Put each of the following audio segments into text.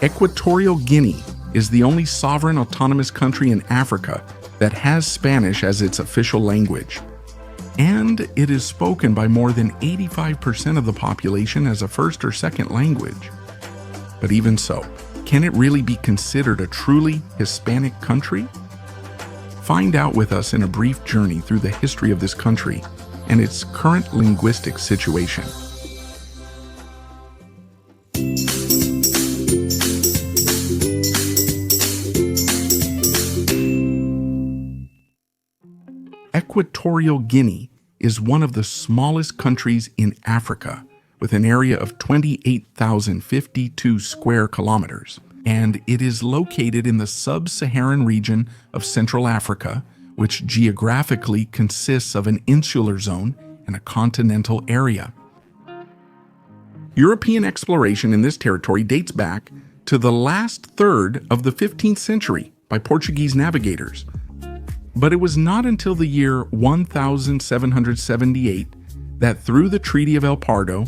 Equatorial Guinea is the only sovereign autonomous country in Africa that has Spanish as its official language. And it is spoken by more than 85% of the population as a first or second language. But even so, can it really be considered a truly Hispanic country? Find out with us in a brief journey through the history of this country and its current linguistic situation. Equatorial Guinea is one of the smallest countries in Africa, with an area of 28,052 square kilometers, and it is located in the sub-Saharan region of Central Africa, which geographically consists of an insular zone and a continental area. European exploration in this territory dates back to the last third of the 15th century by Portuguese navigators. But it was not until the year 1778 that through the Treaty of El Pardo,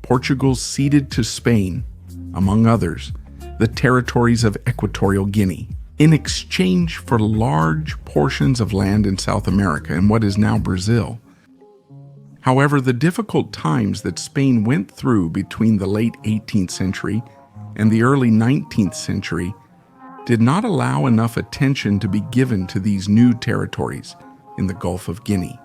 Portugal ceded to Spain, among others, the territories of Equatorial Guinea, in exchange for large portions of land in South America and what is now Brazil. However, the difficult times that Spain went through between the late 18th century and the early 19th century did not allow enough attention to be given to these new territories in the Gulf of Guinea.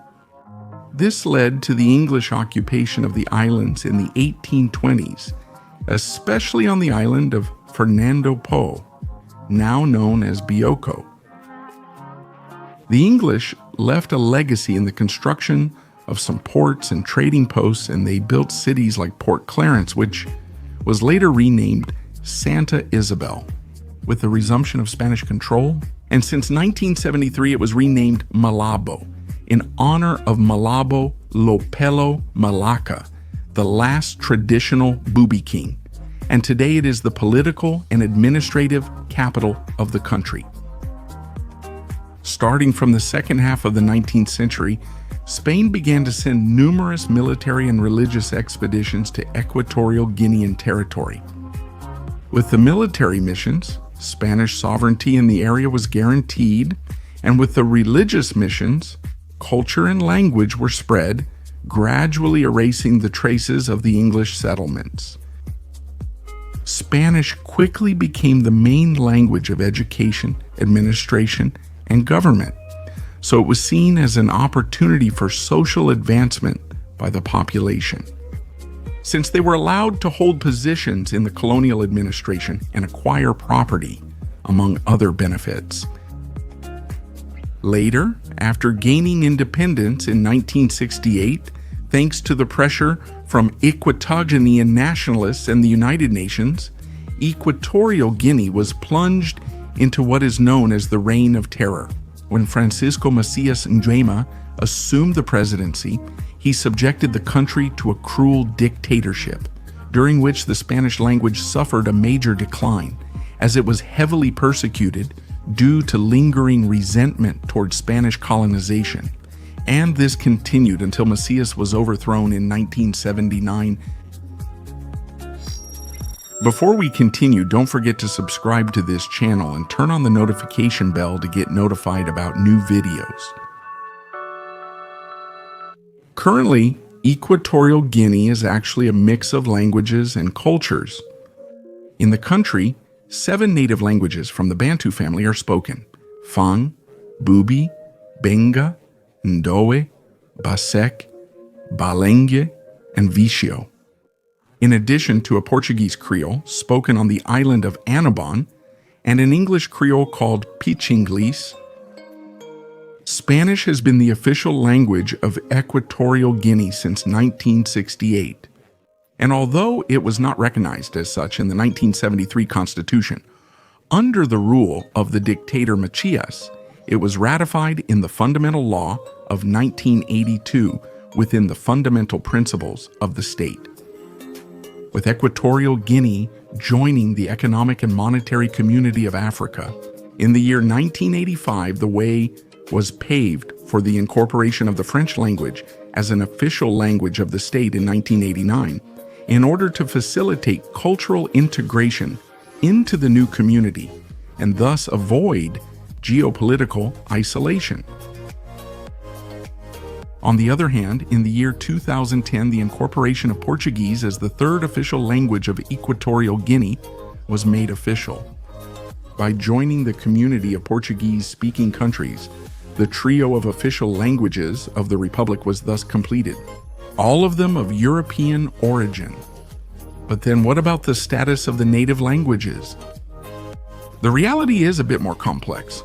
This led to the English occupation of the islands in the 1820s, especially on the island of Fernando Po, now known as Bioko. The English left a legacy in the construction of some ports and trading posts, and they built cities like Port Clarence, which was later renamed Santa Isabel, with the resumption of Spanish control, and since 1973 it was renamed Malabo, in honor of Malabo Lopelo Malacca, the last traditional Bubi king, and today it is the political and administrative capital of the country. Starting from the second half of the 19th century, Spain began to send numerous military and religious expeditions to Equatorial Guinean territory. With the military missions, Spanish sovereignty in the area was guaranteed, and with the religious missions, culture and language were spread, gradually erasing the traces of the English settlements. Spanish quickly became the main language of education, administration, and government, so it was seen as an opportunity for social advancement by the population. Since they were allowed to hold positions in the colonial administration and acquire property, among other benefits. Later, after gaining independence in 1968, thanks to the pressure from Equatoguinean nationalists and the United Nations, Equatorial Guinea was plunged into what is known as the Reign of Terror. When Francisco Macias Nguema assumed the presidency, he subjected the country to a cruel dictatorship, during which the Spanish language suffered a major decline, as it was heavily persecuted due to lingering resentment towards Spanish colonization. And this continued until Macias was overthrown in 1979. Before we continue, don't forget to subscribe to this channel and turn on the notification bell to get notified about new videos. Currently, Equatorial Guinea is actually a mix of languages and cultures. In the country, 7 native languages from the Bantu family are spoken: Fang, Bubi, Benga, Ndowe, Basek, Balenge, and Vicio. In addition to a Portuguese Creole spoken on the island of Annobon and an English Creole called Pichinglese, Spanish has been the official language of Equatorial Guinea since 1968. And although it was not recognized as such in the 1973 Constitution, under the rule of the dictator Macias, it was ratified in the Fundamental Law of 1982 within the fundamental principles of the state. With Equatorial Guinea joining the Economic and Monetary Community of Africa, in the year 1985, the way was paved for the incorporation of the French language as an official language of the state in 1989, in order to facilitate cultural integration into the new community and thus avoid geopolitical isolation. On the other hand, in the year 2010, the incorporation of Portuguese as the third official language of Equatorial Guinea was made official. By joining the community of Portuguese-speaking countries, the trio of official languages of the Republic was thus completed, all of them of European origin. But then what about the status of the native languages? The reality is a bit more complex.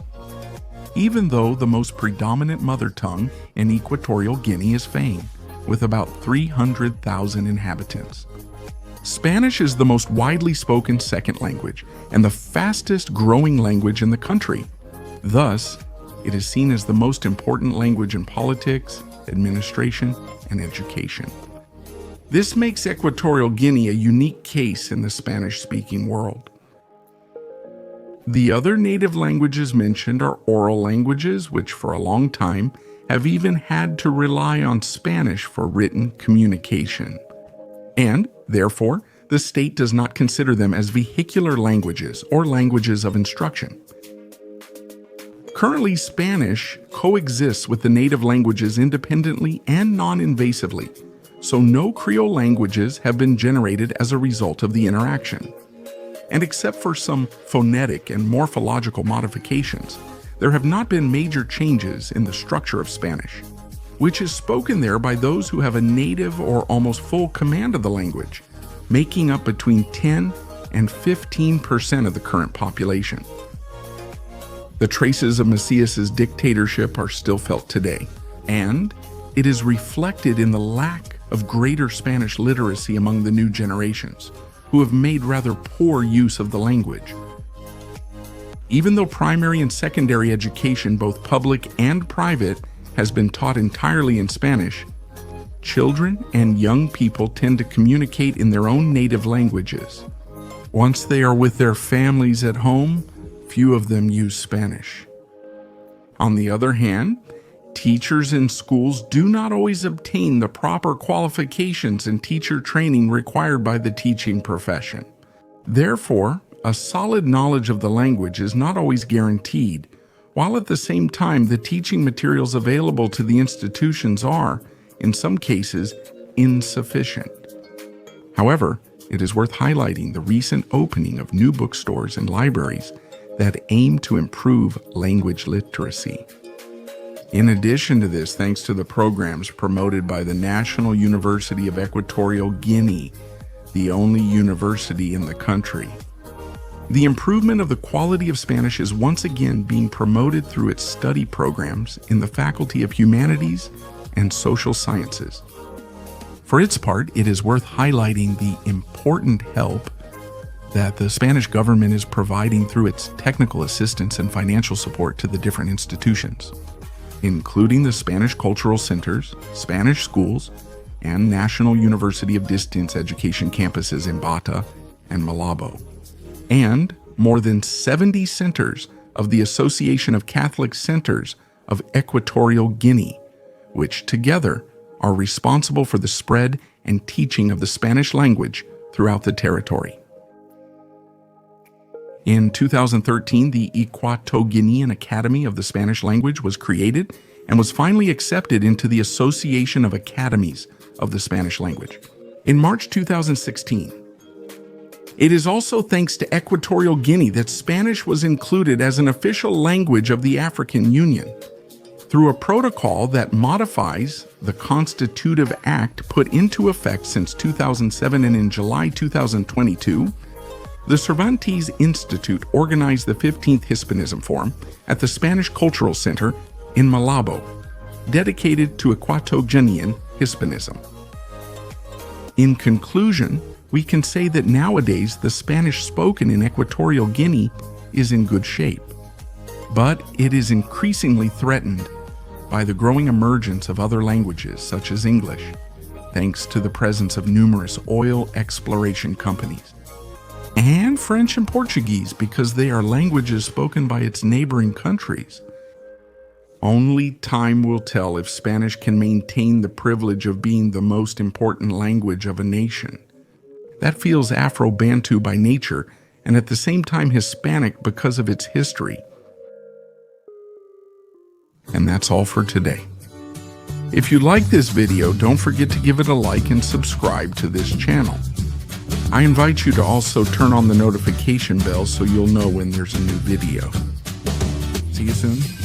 Even though the most predominant mother tongue in Equatorial Guinea is Fang, with about 300,000 inhabitants. Spanish is the most widely spoken second language and the fastest growing language in the country. Thus, it is seen as the most important language in politics, administration, and education. This makes Equatorial Guinea a unique case in the Spanish-speaking world. The other native languages mentioned are oral languages, which for a long time have even had to rely on Spanish for written communication. And, therefore, the state does not consider them as vehicular languages or languages of instruction. Currently, Spanish coexists with the native languages independently and non-invasively, so no Creole languages have been generated as a result of the interaction. And except for some phonetic and morphological modifications, there have not been major changes in the structure of Spanish, which is spoken there by those who have a native or almost full command of the language, making up between 10 and 15% of the current population. The traces of Macias's dictatorship are still felt today, and it is reflected in the lack of greater Spanish literacy among the new generations, who have made rather poor use of the language. Even though primary and secondary education, both public and private, has been taught entirely in Spanish, children and young people tend to communicate in their own native languages. Once they are with their families at home, few of them use Spanish. On the other hand, teachers in schools do not always obtain the proper qualifications and teacher training required by the teaching profession. Therefore, a solid knowledge of the language is not always guaranteed, while at the same time the teaching materials available to the institutions are, in some cases, insufficient. However, it is worth highlighting the recent opening of new bookstores and libraries that aim to improve language literacy. In addition to this, thanks to the programs promoted by the National University of Equatorial Guinea, the only university in the country, the improvement of the quality of Spanish is once again being promoted through its study programs in the Faculty of Humanities and Social Sciences. For its part, it is worth highlighting the important help that the Spanish government is providing through its technical assistance and financial support to the different institutions, including the Spanish Cultural Centers, Spanish schools, and National University of Distance Education campuses in Bata and Malabo, and more than 70 centers of the Association of Catholic Centers of Equatorial Guinea, which together are responsible for the spread and teaching of the Spanish language throughout the territory. In 2013, the Equatorial Guinean Academy of the Spanish Language was created and was finally accepted into the Association of Academies of the Spanish Language in March 2016. It is also thanks to Equatorial Guinea that Spanish was included as an official language of the African Union. Through a protocol that modifies the Constitutive Act put into effect since 2007 and in July 2022, the Cervantes Institute organized the 15th Hispanism Forum at the Spanish Cultural Center in Malabo, dedicated to Equatorial Guinean Hispanism. In conclusion, we can say that nowadays the Spanish spoken in Equatorial Guinea is in good shape, but it is increasingly threatened by the growing emergence of other languages such as English, thanks to the presence of numerous oil exploration companies, and French and Portuguese because they are languages spoken by its neighboring countries. Only time will tell if Spanish can maintain the privilege of being the most important language of a nation. That feels Afro-Bantu by nature and at the same time Hispanic because of its history. And that's all for today. If you like this video, don't forget to give it a like and subscribe to this channel. I invite you to also turn on the notification bell so you'll know when there's a new video. See you soon.